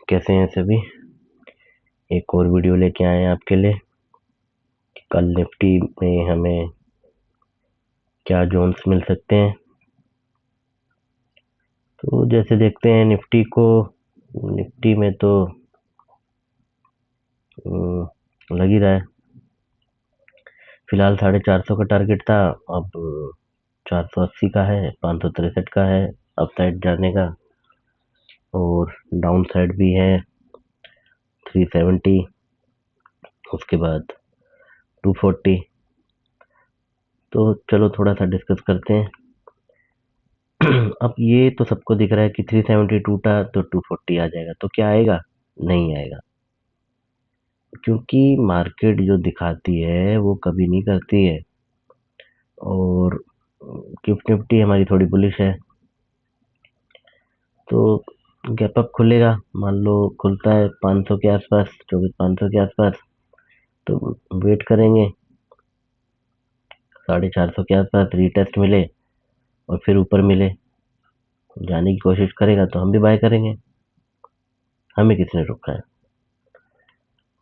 कैसे हैं सभी। एक और वीडियो लेके आए हैं आपके लिए कि कल निफ्टी में हमें क्या जोन्स मिल सकते हैं। तो जैसे देखते हैं निफ्टी में तो लग ही रहा है। फिलहाल 450 का टारगेट था, अब 480 का है, 563 का है अपसाइड जाने का, और डाउन साइड भी है 370, उसके बाद 240। तो चलो थोड़ा सा डिस्कस करते हैं। अब ये तो सबको दिख रहा है कि 370 टूटा तो 240 आ जाएगा, तो क्या आएगा? नहीं आएगा, क्योंकि मार्केट जो दिखाती है वो कभी नहीं करती है। और गिफ्ट निफ्टी हमारी थोड़ी बुलिश है, तो गैप अप खुलेगा। मान लो खुलता है 500 के आसपास, 24,500 के आसपास, तो वेट करेंगे 450 के आसपास रीटेस्ट मिले और फिर ऊपर मिले, जाने की कोशिश करेगा तो हम भी बाय करेंगे, हमें किसने रोका है।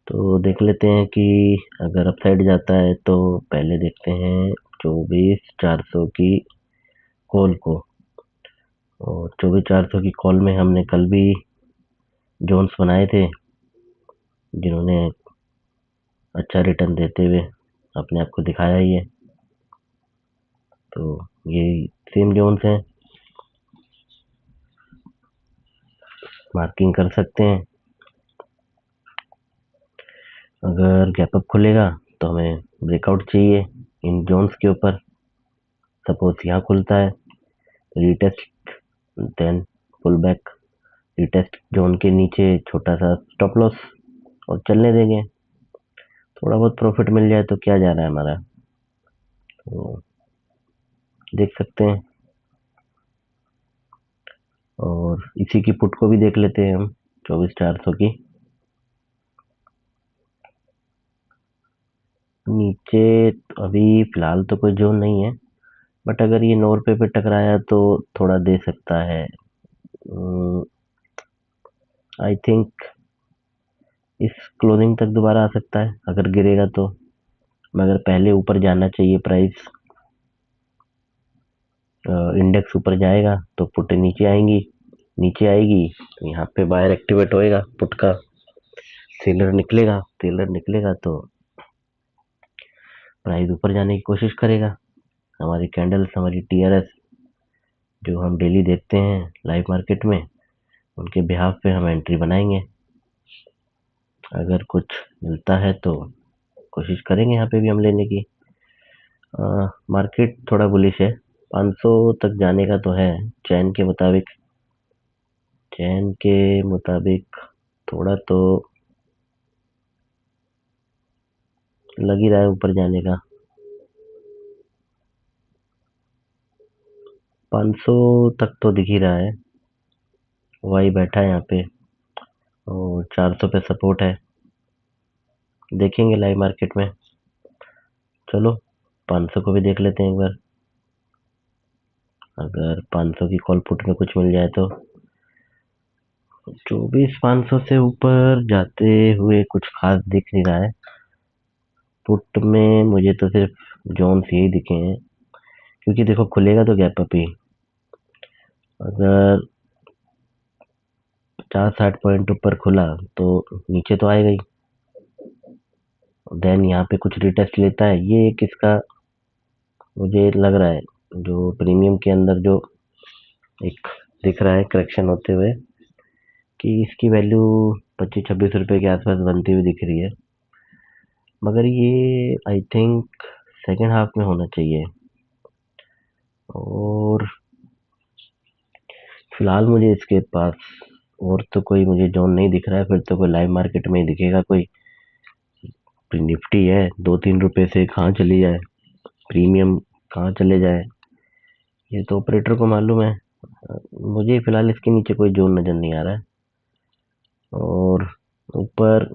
तो देख लेते हैं कि अगर अपसाइड जाता है तो पहले देखते हैं 24,400 की कॉल को। और 24,400 की कॉल में हमने कल भी जोन्स बनाए थे, जिन्होंने अच्छा रिटर्न देते हुए अपने आप को दिखाया ही है। तो ये सेम जोन्स हैं, मार्किंग कर सकते हैं। अगर गैप अप खुलेगा तो हमें ब्रेकआउट चाहिए इन जोन्स के ऊपर। सपोज यहाँ खुलता है, retest, then pull back, retest zone के नीचे छोटा सा स्टॉप लॉस, और चलने देंगे। थोड़ा बहुत प्रॉफिट मिल जाए तो क्या जा रहा है हमारा, तो देख सकते हैं। और इसी की पुट को भी देख लेते हैं हम, 24,400 की। नीचे अभी फिलहाल तो कोई जोन नहीं है, बट अगर ये 9 रुपये पे टकराया तो थोड़ा दे सकता है। आई थिंक इस क्लोजिंग तक दोबारा आ सकता है अगर गिरेगा तो, मगर पहले ऊपर जाना चाहिए प्राइस। इंडेक्स ऊपर जाएगा तो पुट नीचे आएंगी, नीचे आएगी तो यहाँ पे बायर एक्टिवेट होएगा पुट का, सेलर निकलेगा तो प्राइस ऊपर जाने की कोशिश करेगा। हमारी कैंडल्स, हमारी टीआरएस जो हम डेली देखते हैं लाइव मार्केट में, उनके बिहाफ पे हम एंट्री बनाएंगे। अगर कुछ मिलता है तो कोशिश करेंगे यहाँ पे भी हम लेने की। मार्केट थोड़ा बुलिश है, 500 तक जाने का तो है। चैन के मुताबिक थोड़ा तो लग ही रहा है ऊपर जाने का। 500 तक तो दिख ही रहा है, वही बैठा है यहाँ पे, और 400 पे सपोर्ट है। देखेंगे लाइव मार्केट में। चलो 500 को भी देख लेते हैं एक बार। अगर 500 की कॉल पुट में कुछ मिल जाए तो 24,500 से ऊपर जाते हुए कुछ खास दिख नहीं रहा है। पुट में मुझे तो सिर्फ जोन्स यही दिखे हैं, क्योंकि देखो खुलेगा तो गैप अप ही। अगर 50-60 पॉइंट ऊपर खुला तो नीचे तो आएगा ही, देन यहाँ पे कुछ रिटेस्ट लेता है। ये एक इसका मुझे लग रहा है, जो प्रीमियम के अंदर जो एक दिख रहा है करेक्शन होते हुए, कि इसकी वैल्यू 25-26 रुपए के आसपास बनती हुई दिख रही है। मगर ये आई थिंक सेकेंड हाफ में होना चाहिए। और फिलहाल मुझे इसके पास और तो कोई मुझे जोन नहीं दिख रहा है। फिर तो कोई लाइव मार्केट में ही दिखेगा कोई। निफ्टी है 2-3 रुपए से कहाँ चली जाए, प्रीमियम कहाँ चले जाए, ये तो ऑपरेटर को मालूम है। मुझे फिलहाल इसके नीचे कोई जोन नजर नहीं आ रहा है। और ऊपर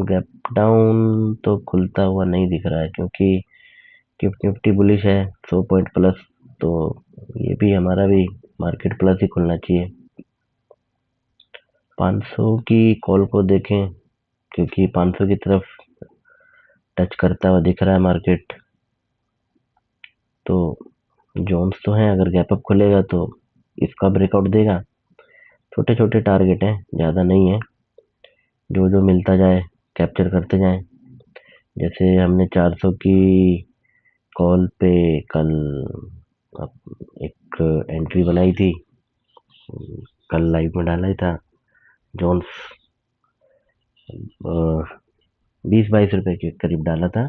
गैप डाउन तो खुलता हुआ नहीं दिख रहा है, क्योंकि गिफ्ट निफ्टी बुलिश है 100 पॉइंट प्लस, तो ये भी हमारा भी मार्केट प्लस ही खुलना चाहिए। 500 की कॉल को देखें, क्योंकि 500 की तरफ टच करता हुआ दिख रहा है मार्केट। तो जोन्स तो हैं, अगर गैप अप खुलेगा तो इसका ब्रेकआउट देगा। छोटे छोटे टारगेट हैं, ज़्यादा नहीं है, जो जो मिलता जाए कैप्चर करते जाएं। जैसे हमने 400 की कॉल पे कल एक एंट्री बनाई थी, कल लाइव में डाला ही था। जोन्स 20-22 रुपए के करीब डाला था,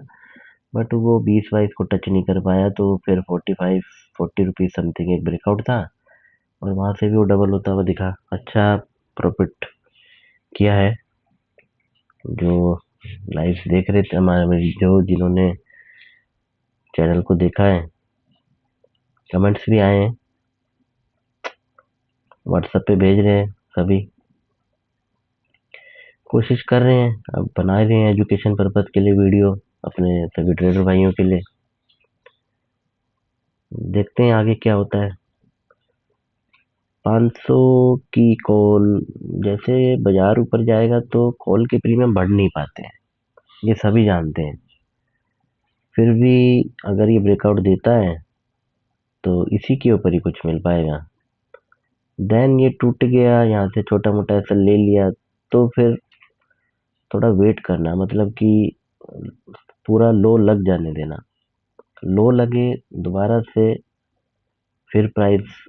बट वो 20-22 को टच नहीं कर पाया, तो फिर 45-40 रुपीज समथिंग एक ब्रेकआउट था, और वहां से भी वो डबल होता हुआ दिखा। अच्छा प्रॉफिट किया है। जो लाइव देख रहे थे हमारे, जो जिन्होंने चैनल को देखा है, कमेंट्स भी आए हैं, व्हाट्सएप पे भेज रहे हैं सभी। कोशिश कर रहे हैं, अब बना रहे हैं एजुकेशन पर्पज के लिए वीडियो अपने सभी ट्रेडर भाइयों के लिए। देखते हैं आगे क्या होता है। 500 की कॉल, जैसे बाजार ऊपर जाएगा तो कॉल के प्रीमियम बढ़ नहीं पाते हैं, ये सभी जानते हैं। फिर भी अगर ये ब्रेकआउट देता है तो इसी के ऊपर ही कुछ मिल पाएगा। देन ये टूट गया, यहाँ से छोटा मोटा ऐसा ले लिया, तो फिर थोड़ा वेट करना, मतलब कि पूरा लो लग जाने देना। लो लगे दोबारा से, फिर प्राइस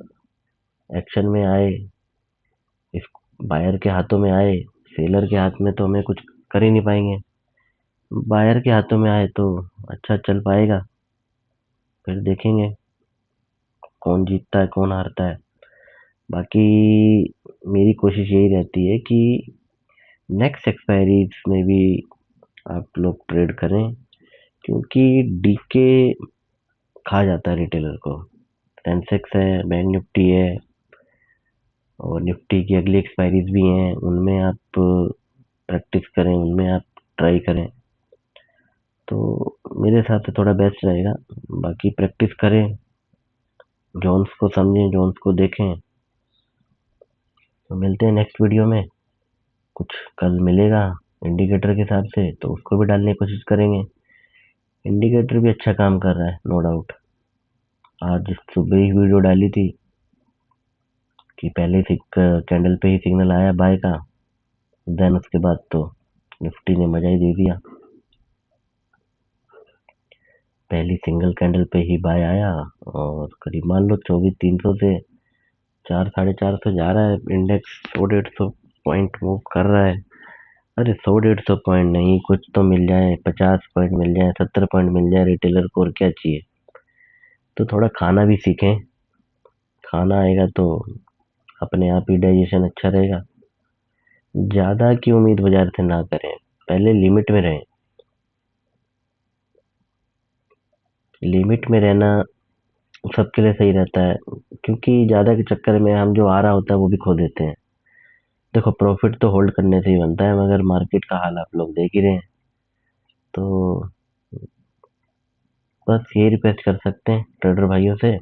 एक्शन में आए, इस बायर के हाथों में आए, सेलर के हाथ में तो हमें कुछ कर ही नहीं पाएंगे। बायर के हाथों में आए तो अच्छा चल पाएगा, फिर देखेंगे कौन जीतता है कौन हारता है। बाकी मेरी कोशिश यही रहती है कि नेक्स्ट एक्सपायरीज में भी आप लोग ट्रेड करें, क्योंकि डीके खा जाता है रिटेलर को। सेंसेक्स है, बैंक निफ्टी है, और निफ्टी की अगली एक्सपायरीज भी हैं, उनमें आप प्रैक्टिस करें, उनमें आप ट्राई करें, तो मेरे हिसाब से थोड़ा बेस्ट रहेगा। बाकी प्रैक्टिस करें, जोन्स को समझें, जोन्स को देखें। तो मिलते हैं नेक्स्ट वीडियो में। कुछ कल मिलेगा इंडिकेटर के हिसाब से, तो उसको भी डालने की कोशिश करेंगे। इंडिकेटर भी अच्छा काम कर रहा है, नो डाउट। आज सुबह ही वीडियो डाली थी कि पहले कैंडल पे ही सिग्नल आया बाय का, देन उसके बाद तो निफ्टी ने मजा ही दे दिया। पहली सिंगल कैंडल पे ही बाय आया, और करीब मान लो 24,300 से 400-450 जा रहा है इंडेक्स। 100-150 पॉइंट मूव कर रहा है। अरे 100-150 पॉइंट नहीं, कुछ तो मिल जाए, 50 पॉइंट मिल जाए, 70 पॉइंट मिल जाए रिटेलर को, और क्या चाहिए। तो थोड़ा खाना भी सीखें, खाना आएगा तो अपने आप ही डाइजेशन अच्छा रहेगा। ज्यादा की उम्मीद बाजार से ना करें, पहले लिमिट में रहें। लिमिट में रहना सबके लिए सही रहता है, क्योंकि ज्यादा के चक्कर में हम जो आ रहा होता है वो भी खो देते हैं। देखो प्रॉफिट तो होल्ड करने से ही बनता है, मगर मार्केट का हाल आप लोग देख ही रहे हैं। तो बस ये रिक्वेस्ट कर सकते हैं ट्रेडर भाइयों से,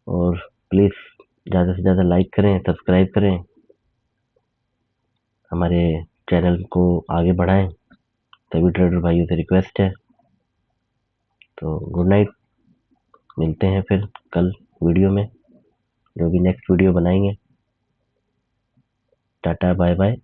और प्लीज ज़्यादा से ज़्यादा लाइक करें, सब्सक्राइब करें, हमारे चैनल को आगे बढ़ाएं, सभी ट्रेडर भाइयों से रिक्वेस्ट है। तो गुड नाइट, मिलते हैं फिर कल वीडियो में, जो भी नेक्स्ट वीडियो बनाएंगे। Tata bye bye.